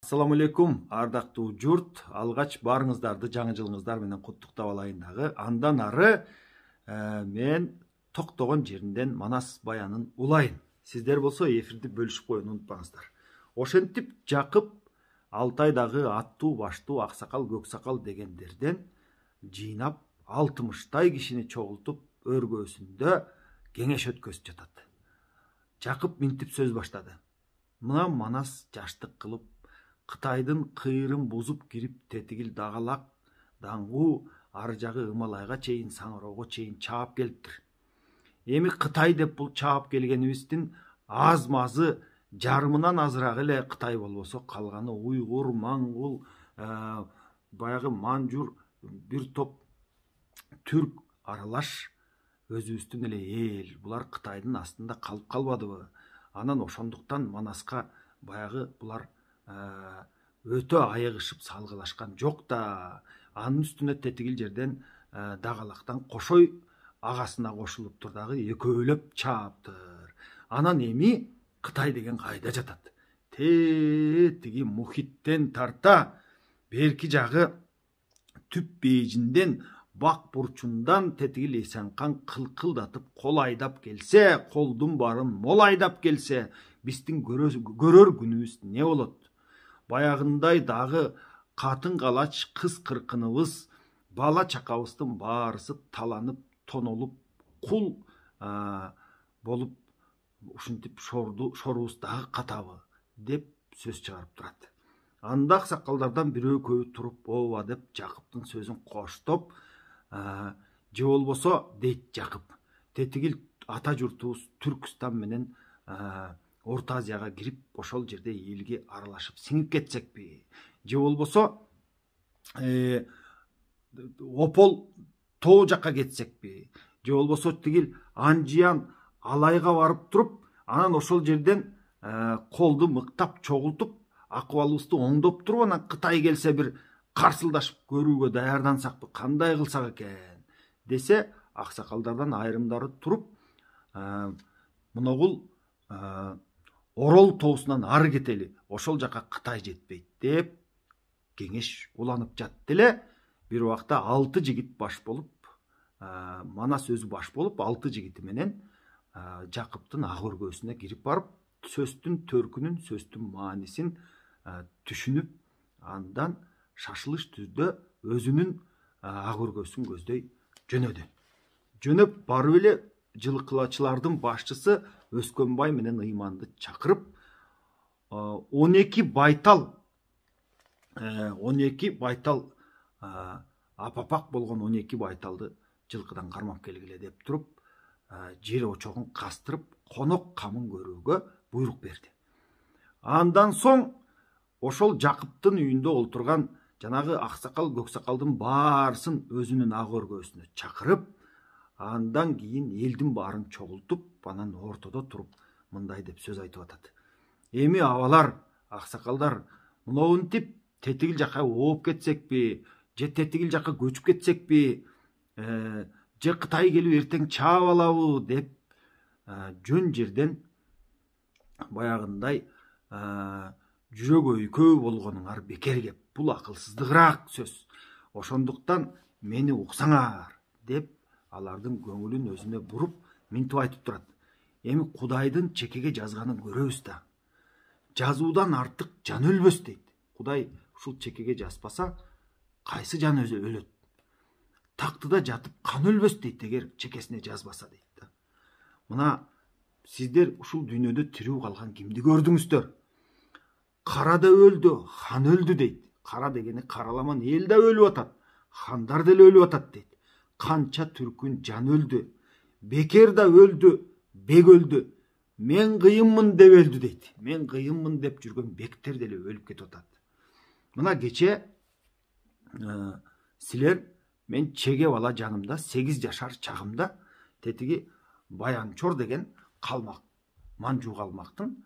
Assalamu алейкум, ардактуу журт. Алгач барыңыздарды жаңы жылыңыздар менен куттуктап алайын дагы. Андан ары мен токтогон жеринден Манас баянын улайын. Сиздер болсо эфирди бөлүшүп коюуну унутпаңыздар. Ошентип Жакып Алтайдагы аттуу баштуу аксакал көксакал дегендерден жыйнап 60 кишини чогултуп өргөөсүндө кеңеш өткөзүп жатат. Жакып минтип сөз баштады. Мына Манас жаштык кылып Кытайдын кыйрын бузуп кирип тетигил дагалак даңгуу ары жагы Ымалайга чейин Саңыроого чейин чаап келиптир. Эми Кытай деп бул чаап келгенибиздин аз-мазы жарымынан азыраак эле Кытай болбосо калганы уйгур, маңгул, баягы манжур, бир топ түрк аралаш өзүбүздүн эле эл. Булар Кытайдын астында калып калбадыбы? Анан ошондуктан Манаска баягы булар өтө айыгышып салгылашкан жок да. Анын үстүнө тетигил жерден дагалактан кошой агасына кошулуптур дагы экөөлөп чааптыр. Анан эми Кытай деген кайда жатат? Тиги мухиттен тарта берки жагы түп бейжинден бак бурчундан тетигил Эсенкан кылкылдатып кол айдап келсе, колдун барын мол айдап келсе, биздин көрөр күнүбүз не болот? Баягындай дагы катын калач кыз кыркыныбыз, бала чакабыздын баарысы таланып, тонолуп, кул болуп ушинтип шорубуз дагы катабы деп сөз чыгарып турат. Анда аксакалдардан бирөө көбү туруп, ооба деп Жакыптын сөзүн коштоп, же болбосо дейт Жакып, тетигил ата журтубуз Түркүстан менен Орто Азияга кирип, ошол жерде элге аралашып сиңип кетсекпи? Же болбосо Опол тоо жакка кетсекпи? Же болбосо тигил Анжиян Алайга барып туруп, анан ошол жерден колду мыктап чогултуп, акыбалыбызды оңдоп туруп, анан Кытай келсе бир карсылдашып көрүүгө даярдансакпы? Кандай кылсак экен? Десе, аксакалдардан айрымдары туруп, мыногул Орол тоосунан ары кетели, ошол жака Кытай жетпейт деп кеңеш уланып жатты эле. Бир убакта 6 жигит баш болуп, Манас өзү баш болуп, 6 жигити менен Жакыптын ак өргөөсүнө кирип барып, сөздүн төркүнүн, сөздүн маанисин түшүнүп, андан шашылыш түрдө өзүнүн ак өргөөсүн көздөй жөнөдү. Жөнөп барып эле жылкылачылардын башчысы Өскөнбай менен Ыйманды чакырып, 12 байтал апапак болгон 12 байталды жылкыдан кармап келгиле деп туруп, жер очогун кастырып, конок камын көрүүгө буйрук берди. Андан соң ошол Жакыптын үйүндө олтурган жанагы аксакал көксакалдын баарысын өзүнүн ак өргөөсүнө чакырып, андан кийин элдин баарын чогултуп, анан ортодо туруп мындай деп сөз айтып атат. Эми абалар, аксакалдар, мынтип тетигил жака ооп кетсекпи, же тетигил жака көчүп кетсекпи, же Кытай келип эртең чаап алабы деп жөн жерден баягындай жүрөгү өйкөө болгонуңар бекер кеп, бул акылсыздыгыраак сөз. Ошондуктан мени уксаңар деп алардын көңүлүн өзүнө буруп минтип айтып турат. Эми Кудайдын чекеге жазганын көрөбүз да. Жазуудан артык жан өлбөс дейт. Кудай ушул чекеге жазбаса, кайсы жан өлөт? Тактыда жатып кан өлбөс дейт, эгер чекесине жазбаса дейт да. Мына сиздер ушул дүйнөдө тирүү калган кимди көрдүңүздөр? Кара да өлдү, хан өлдү дейт. Кара дегени караламан эл да өлүп атат, хандар деле өлүп атат дейт. Канча түркүн жан өлдү, бекер да өлдү, бек өлдү, мен кыйынмын деп өлдү дейт. Мен кыйынмын деп жүргөн бектер деле өлүп кетип атат. Мына кече силер мен чеге бала жанымда 8 жашар чагымда тетиги Баянчор деген калмак, манжуу калмактын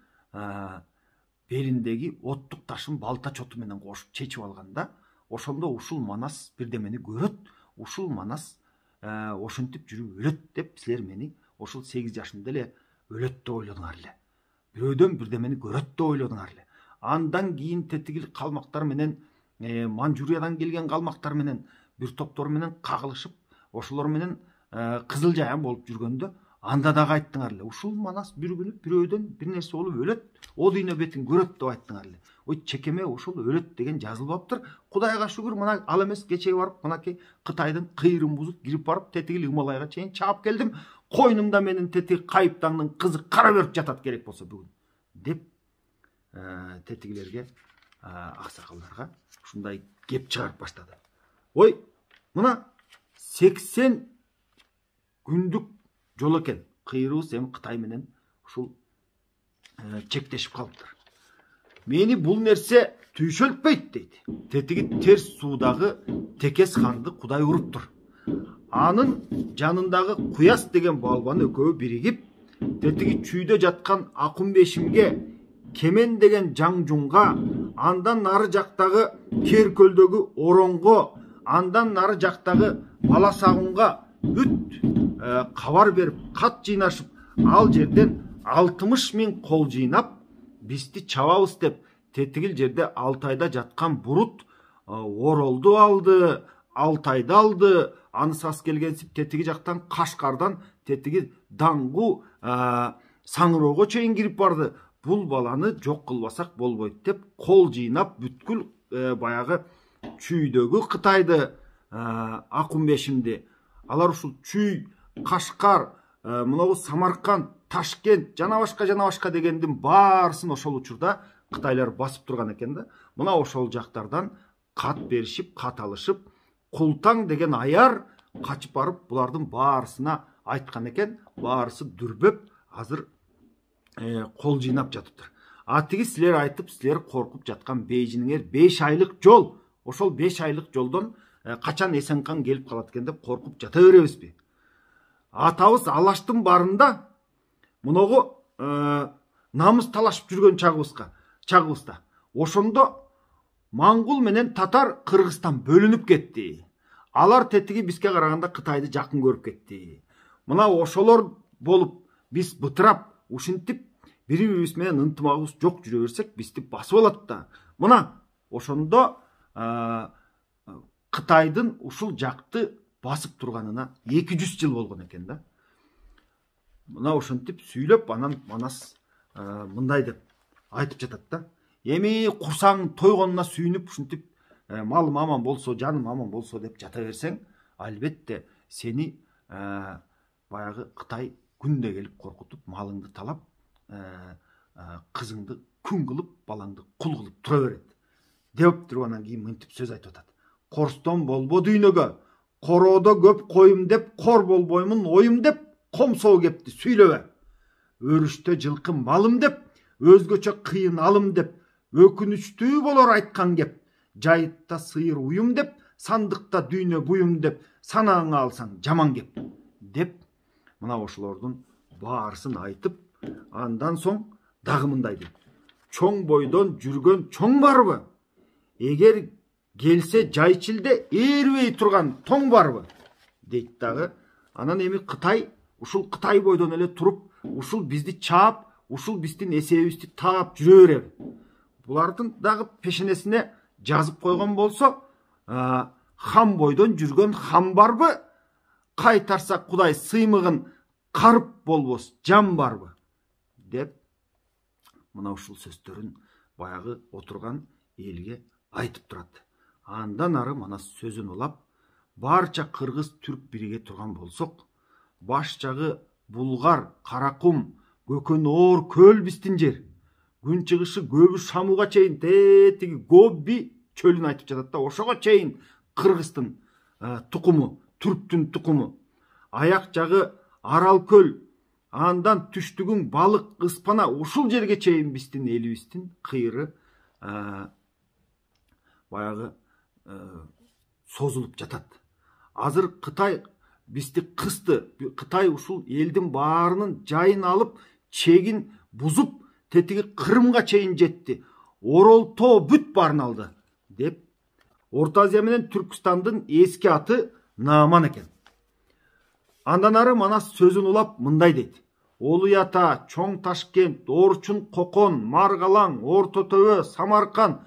белиндеги оттук ташын балта чоту менен кошуп чечип алганда, ошондо ушул Манас бирдемени көрөт, ушул Манас ошентип жүрүп өлөт деп силер мени ошол 8 жашымда эле өлөт деп ойлодуңар эле. Бирөөдөн бирдемени көрөт деп ойлодуңар эле. андан кийин тетигил калмактар менен Манчжуриядан келген калмактар менен бир топтор менен кагылышып, ошолор менен Кызыл Жайан болуп жүргөндө анда дагы айттыңар эле, ушул Манас бир күнү бирөөдөн бир нерсе болуп өлөт, о дүйнө бетин көрөт деп айттыңар эле. Ой чекеме ошол өлөт деген жазылбаптыр. Кудайга шүгүр, мына ал эмес кечеги барып, мынакей Кытайдын кыйрын бузуп кирип барып, тетигил Гималайга чейин чаап келдим. Койнумда менин тетиги Кайыптаңдын кызы кара бөрк жатат керек болсо бүгүн деп тетигилерге, аксакалдарга ушундай кеп чыгарып баштады. Ой, мына 80 күндүк жол экен. Кыйрыбыз эми Кытай менен ушул чектешип калыптыр. Мени бул нерсе түйшөлтпөйт дейт. Тетиги терс суудагы Текес ханды Кудай уруптур. Анын жанындагы Куяс деген балбан экөө биригип, тетиги чүйдө жаткан Акунбешимге, Кемен деген Жаңжунга, андан нары жактагы Керкөлдөгү Оронго, андан нары жактагы Баласагунга бүт кабар берип, кат жыйнашып, ал жерден 60 000 кол жыйнап, бизди чабабыз деп, тетигил жерде Алтайда жаткан Бурут Оролду алды, Алтайды алды, анысас келгенсип тетиги жактан Кашкардан тетиги Даңгу Саңыроого чейин кирип барды. Бул баланы жок кылбасак болбойт деп кол жыйнап бүткүл баягы чүйдөгү Кытайды, Акунбешимди, алар ушул Чүй, Кашкар, мынабу Самарканд, Ташкент, жана башка дегендин баарысын ошол учурда Кытайлар басып турган экен да. Мына ошол жактардан кат беришип, кат алышып, Култаң деген аяр качып барып булардын баарысына айткан экен. Баарысы дүрбөп азыр кол жыйнап жатыптыр. Атиги силер айтып, силер коркуп жаткан Бейжиңер 5 айлык жол. Ошол 5 айлык жолдон качан Эсенкан келип калат экен деп коркуп жата беребизби? Атабыз Алаштын барында муногу намыс талашып жүргөн чагыбызда. Ошондо Моңгол менен татар Кыргызстан бөлүнүп кетти. Алар тетиги бизге караганда Кытайды жакын көрүп кетти. Мына ошолор болуп биз бытырап, ушинтип бири-бирибиз менен ынтымагыбыз жок жүрө берсек, бизди басып алат да. Мына ошондо Кытайдын ушул жакты басып турганына 200 жыл болгон экен да. Мына ошентип сүйлөп, анан Манас мындай деп айтып жатат да. Эми курсаң тойгонуна сүйүнүп, ушинтип малым аман болсо, жаным аман болсо деп жата берсең, албетте сени баягы Кытай күндө келип коркутуп, малыңды талап, кызыңды күн кылып, балаңды кул кылып тура берет. Деп туруп анан кийин мынтип сөз айтып атат. Корстон болбо дүйнөгө, короодо көп коюм деп, кор болбоймун оюм деп, комсоо кепти сүйлөбө. Өрүштө жылкы малым деп, өзгөчө кыйын алым деп, өкүнүчтүү болор айткан кеп. Жайытта сыйыр уюм деп, сандыкта дүйнө буюм деп, санаңа алсаң жаман кеп. Деп, мына ошолордун баарысын айтып, андан соң дагы мындай дейт. Чоң бойдон жүргөн чоң барбы? Эгер келсе жайчилде ээрбей турган тоң барбы? Дейт дагы. Анан эми Кытай, ушул Кытай бойдон эле туруп, ушул бизди чаап, ушул биздин эсебибизди таап жүрө береби? Булардын дагы пешенесине жазып койгон болсо, хан бойдон жүргөн хан барбы? Кайтарса Кудай сыймыгын карып болбос жан барбы? Деп, мына ушул сөздөрүн баягы отурган элге айтып турат. Андан ары Манас сөзүн улап, барча кыргыз түрк бириге турган болсок, баш жагы Булгар, Каракум, Көкөн оор көл биздин жер. Күн чыгышы көбү Шамуга чейин тетиги Гобби чөлүн айтып жатат да, ошого чейин Кыргыздын тукуму, түрктүн тукуму. Аяк жагы Арал көл, андан түштүгүн балык, ыспана, ушул жерге чейин биздин элибиздин кыйры баягы созулуп жатат. Азыр Кытай бизди кысты. Кытай ушул элдин баарынын жайын алып, чегин бузуп, тетиги Кырымга чейин жетти. Орол тоо бүт баарын алды. Деп, Орто Азия менен Түркстандын эски аты Нааман экен. Андан ары Манас сөзүн улап мындай дейт. Олуй Ата, Чоң Ташкент, Орчун Кокон, Маргалаң, Орто Төбө, Самарканд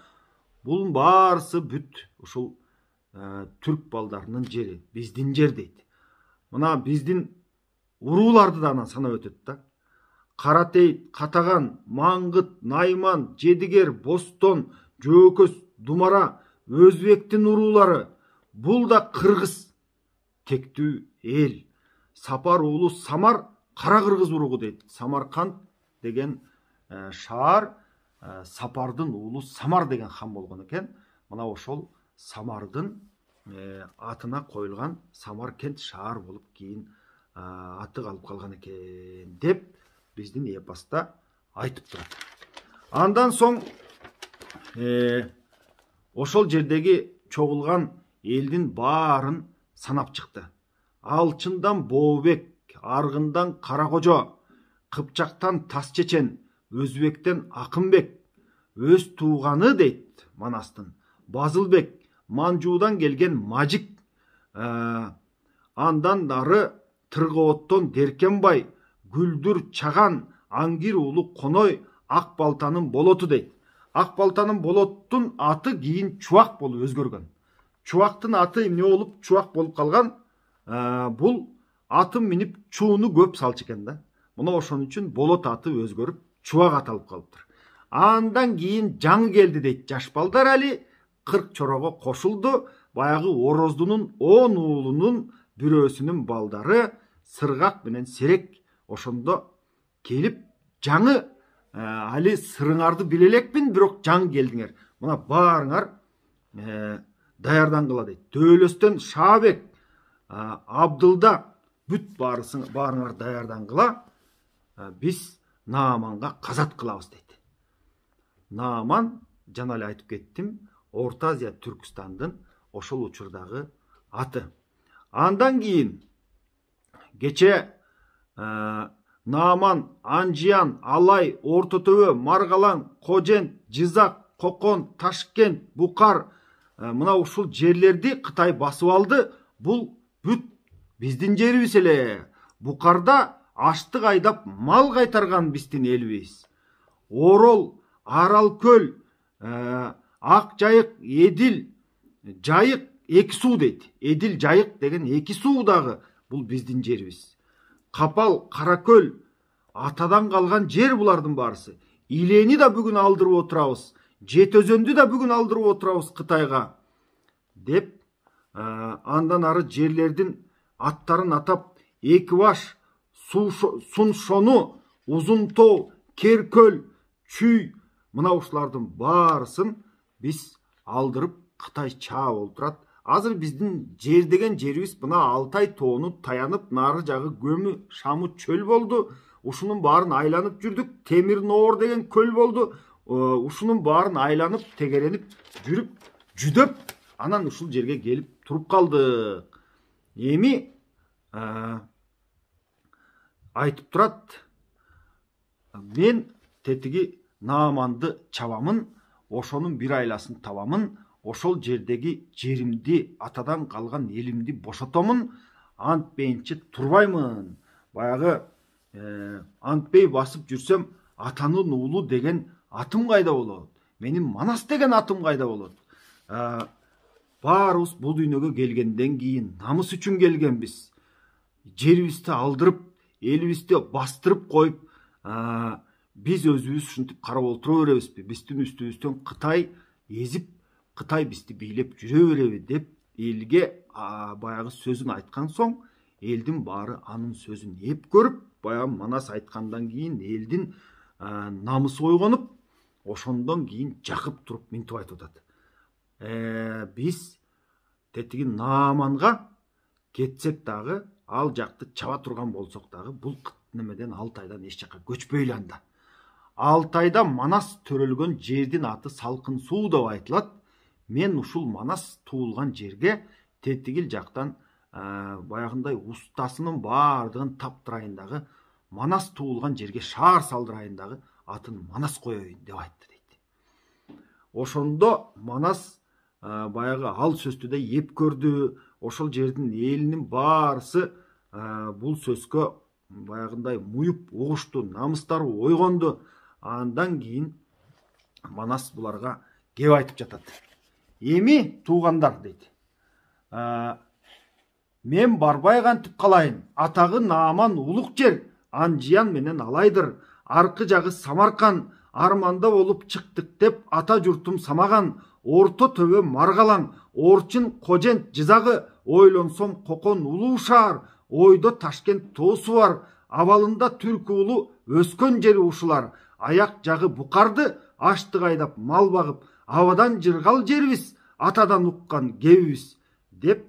бул баарысы бүт ушул түрк балдарынын жери, биздин жер дейт. Мына биздин урууларды да анан санап өтөт да. Каратейит, Катаган, Маңгыт, Найман, Жедигер, Бостон, Жөөкөс, Думара, Өзбектин уруулары. Бул да кыргыз тектүү эл. Сапар уулу Самар кара кыргыз уругу дейт. Самарканд деген шаар Сапардын уулу Самар деген хан болгон экен. Мына ошол Самардын атына коюлган Самаркент шаар болуп кийин аты калып калган экен деп биздин эпоста айтып турат. Андан соң ошол жердеги чогулган элдин баарын санап чыкты. Алчындан Бообек, Аргындан Каракожо, Кыпчактан Тасчечен, Өзбектен Акынбек, өз тууганы дейт Манастын. Базылбек, Манжуудан келген Мажик, андан дары Тыргооттон Деркенбай, Гүлдүр Чаган, Аңгир уулу Коной, Ак Балтанын Болоту дейт. Ак Балтанын Болоттун аты кийин Чубак болуп өзгөргөн. Чубактын аты эмне болуп Чубак болуп калган? Бул атын минип чууну көп салчу экен да. Мына ошон үчүн Болот аты өзгөрүп Чубак аталып калыптыр. Андан кийин жаңы келди дейт жаш балдар али 40 чорого кошулду. Баягы Ороздунун 10 уулунун бирөөсүнүн балдары Сыргак менен Серек ошондо келип жаңы али сырыңарды биле элекмин, бирок жаңы келдиңер. Мына баарыңар даярдангыла дейт. Дөөлөстөн Шаабек, Абдылда бүт баарыңар даярдангыла. Биз Нааманга казат кылабыз дейт. Нааман жана эле айтып кеттим, Орто Азия Түркстандын ошол учурдагы аты. Андан кийин кече Нааман, Анжиян, Алай, Орто Төбө, Маргалаң, Кожент, Жизак, Кокон, Ташкент, Букар, мына ушул жерлерди Кытай басып алды. Бул бүт биздин жерибиз эле. Букарда аштык айдап мал кайтарган биздин элибиз. Орол, Арал-Көл, Ак Жайык, Эдил, Жайык, эки суу дейт. Эдил, Жайык деген эки суу дагы бул биздин жерибиз. Капал, Каракөл, атадан калган жер булардын баарысы. Илени да бүгүн алдырып отурабыз. Жет өзөндү да бүгүн алдырып отурабыз Кытайга деп андан ары жерлердин аттарын атап Экибаш, Суншону, Узунтоо, Керкөл, Чүй, мына ушулардын баарысын биз алдырып Кытай чаап олтурат. Азыр биздин жер деген жерибиз мына Алтай тоону таянып, нары жагы көмү, шамы чөл болду. Ушунун баарын айланып жүрдүк. Темир Ноор деген көл болду. Ушунун баарын айланып, тегеренип, жүрүп, жүдөп, анан ушул жерге келип туруп калдык. Эми айтып турат. Мен тетиги Нааманды чабамын, ошонун бир айласын табамын. Ошол жердеги жеримди, атадан калган элимди бошотомун. Антпейинче турбаймын. Баягы антпей басып жүрсөм, атанын уулу деген атым кайда болот? Менин Манас деген атым кайда болот? Баарыбыз бул дүйнөгө келгенден кийин намыс үчүн келгенбиз. Жерибизди алдырып, элибизди бастырып коюп, биз өзүбүз ушинтип карап отура беребизби? Биздин үстүбүздөн Кытай эзип, Кытай бизди бийлеп жүрө береби деп элге баягы сөзүн айткан соң, элдин баары анын сөзүн эп көрүп, баягы Манас айткандан кийин элдин намысы ойгонуп, ошондон кийин жакып туруп минтип айтып атат. Биз тетиги Нааманга кетсек дагы, ал жакты чаба турган болсок дагы, бул немеден Алтайдан эч жакка көчпөйлү анда. Алтайда Манас төрөлгөн жердин аты Салкын суу деп айтылат. Мен ушул Манас туулган жерге тетигил жактан баягындай устасынын баардыгын таптырайындагы, Манас туулган жерге шаар салдырайындагы атын Манас коёюн деп айтты дейт. Ошондо Манас баягы ал сөздү да эп көрдү. Ошол жердин элинин баарысы бул сөзгө баягындай муюп угушту, намыстары ойгонду. Андан кийин Манас буларга кеп айтып жатат. Эми туугандар дейт. Мен барбай кантип калайын? Атагы нааман улук жер Анжиян менен алайдыр. Аркы жагы Самаркан, арманда болуп чыктык деп ата журтум самаган. Орто төбө Маргалаң, Орчун Кожент жызагы, ойлонсом Кокон улуу шаар, ойдо Ташкент тоосу бар. Абалында түркү улу өскөн жери ушулар. Аяк жагы Букарды, аштык айдап мал багып, абадан жыргал жерибиз, атадан уккан кебибиз деп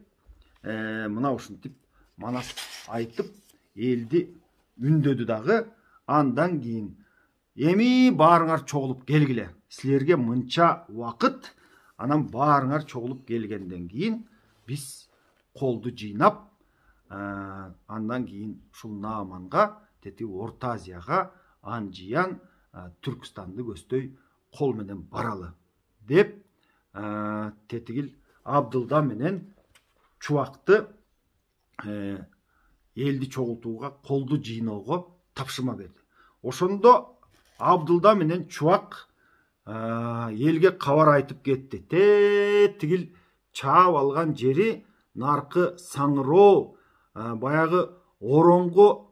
мына ушинтип Манас айтып элди үндөдү дагы. Андан кийин эми баарыңар чогулуп келгиле. Силерге мынча убакыт. Анан баарыңар чогулуп келгенден кийин биз колду жыйнап, андан кийин ушул Нааманга, тети Орто Азияга, Анжиян, Түркстанды көздөй кол менен баралы деп тетигил Абдылда менен Чубакты элди чогултууга, колду жыйноого тапшырма берди. Ошондо Абдылда менен Чубак элге кабар айтып кетти. Тетигил чаап алган жери наркы Саңыроо, баягы Ороңго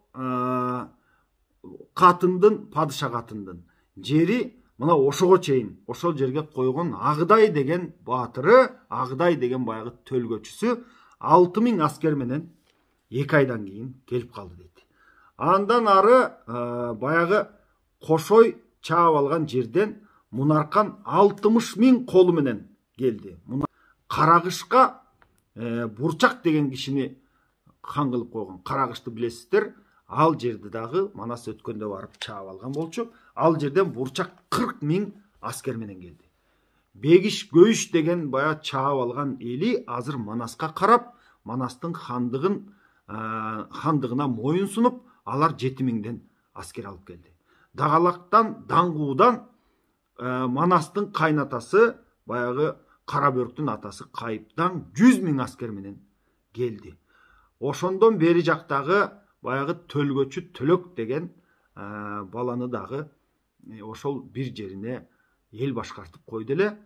катындын, падыша катындын жери мына ошого чейин, ошол жерге койгон Агыдай деген баатыры, Агыдай деген баягы төлгөчүсү 6000 аскер менен 2 айдан кийин келип калды дейт. Андан ары баягы Кошой чаап алган жерден Мунаркан 60.000 колу менен келди. Карагышка Бурчак деген кишини хан кылып койгон. Карагышты билесиздер. Ал жерди дагы Манас өткөндө барып чаап алган болчу. Ал жерден Бурчак 40.000 аскер менен келди. Бегиш Көйүш деген бая чаап алган эли азыр Манаска карап, Манастын хандыгына моюн сунуп, алар 7000ден аскер алып келди. Дагалактан, Даңгуудан Манастын кайнатасы, баягы Карабөрктүн атасы Кайыптан 100.000 аскер менен келди. Ошондон бери жактагы баягы төлгөчү Төлөк деген баланы дагы ошол бир жерине эл башкартып койду эле.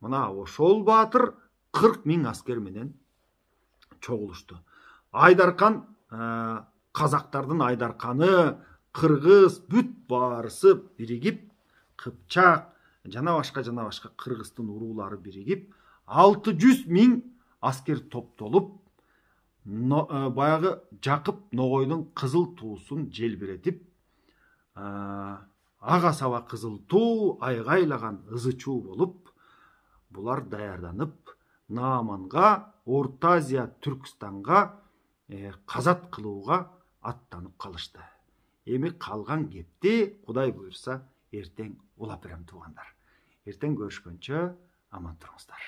Мына ошол баатыр 40.000 аскер менен чогулушту. Айдаркан, казактардын Айдарканы, кыргыз бүт баарысы биригип, Кыпчак жана башка кыргыздын уруулары биригип 600.000 аскер топтолуп, баягы Жакып Ногойдун кызыл туусун желбиретип, ага саба кызыл туу айгайлаган ызы чуу болуп, булар даярданып Нааманга, Орто Азия, Түркстанга казат кылууга аттанып калышты. Эми калган кепти Кудай буйрса эртең улап берем туугандар. Эртең көрүшкөнчө аман туруңуздар.